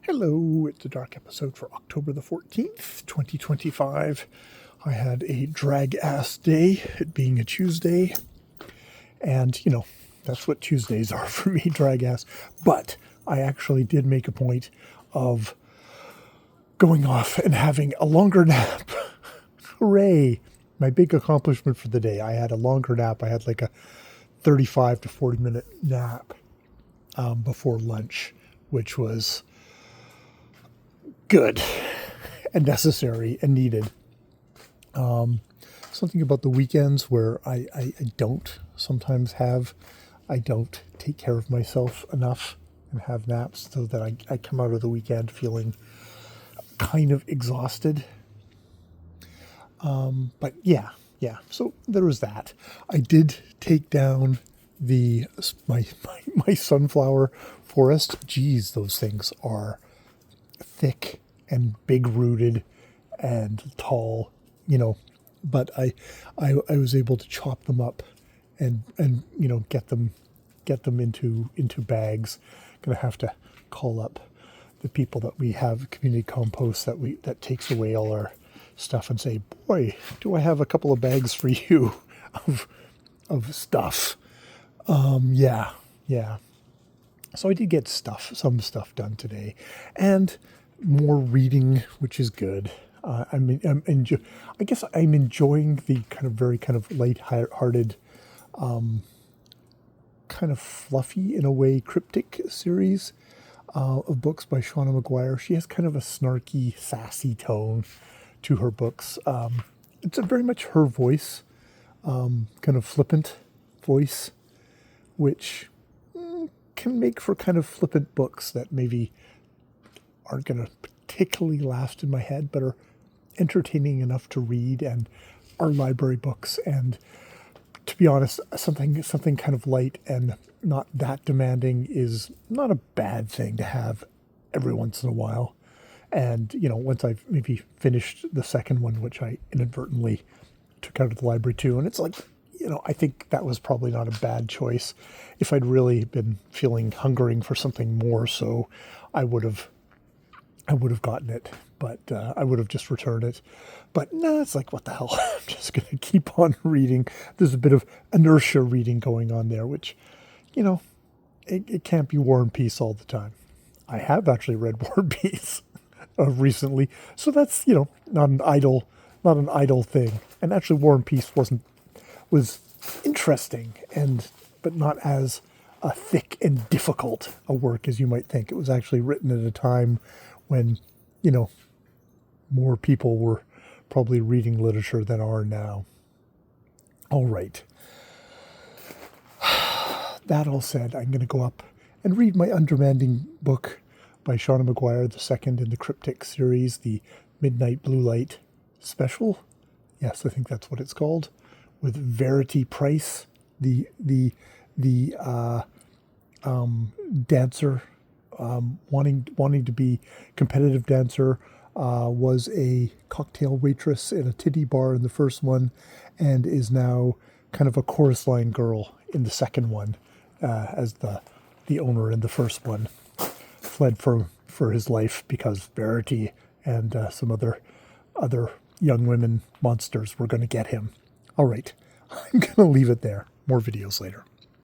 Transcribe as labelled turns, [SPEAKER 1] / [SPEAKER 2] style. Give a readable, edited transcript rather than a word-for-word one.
[SPEAKER 1] Hello, it's a dark episode for October the 14th, 2025. I had a drag-ass day, it being a Tuesday, and, that's what Tuesdays are for me, drag-ass. But I actually did make a point of going off and having a longer nap. Hooray! My big accomplishment for the day. I had a longer nap. I had like a 35 to 40 minute nap before lunch, which was good and necessary and needed. Something about the weekends where I don't sometimes I don't take care of myself enough and have naps so that I come out of the weekend feeling kind of exhausted. But yeah. So there was that. I did take down my sunflower forest. Geez, those things are thick and big rooted and tall, but I was able to chop them up and get them into bags. Gonna have to call up the people that we have community compost that takes away all our stuff and say, boy, do I have a couple of bags for you of stuff. Yeah. So I did get some stuff done today, and more reading, which is good. I guess I'm enjoying the very light-hearted, kind of fluffy in a way, cryptic series of books by Shauna Maguire. She has kind of a snarky, sassy tone to her books. It's very much her voice, kind of flippant voice, which can make for kind of flippant books that maybe aren't going to particularly last in my head, but are entertaining enough to read and are library books. And to be honest, something kind of light and not that demanding is not a bad thing to have every once in a while. And, once I've maybe finished the second one, which I inadvertently took out of the library too, and it's like, I think that was probably not a bad choice. If I'd really been hungering for something more, so I would have gotten it, but I would have just returned it. But no, it's like, what the hell? I'm just going to keep on reading. There's a bit of inertia reading going on there, which, it can't be War and Peace all the time. I have actually read War and Peace recently, so that's, not an idle thing. And actually War and Peace was interesting, but not as a thick and difficult a work as you might think. It was actually written at a time when, more people were probably reading literature than are now. All right. That all said, I'm going to go up and read my undemanding book by Shauna Maguire, the second in the Cryptic series, the Midnight Blue Light Special. Yes, I think that's what it's called. With Verity Price, the dancer, wanting to be competitive dancer, was a cocktail waitress in a titty bar in the first one, and is now kind of a chorus line girl in the second one, as the owner in the first one fled for his life because Verity and some other young women monsters were going to get him. All right, I'm going to leave it there. More videos later.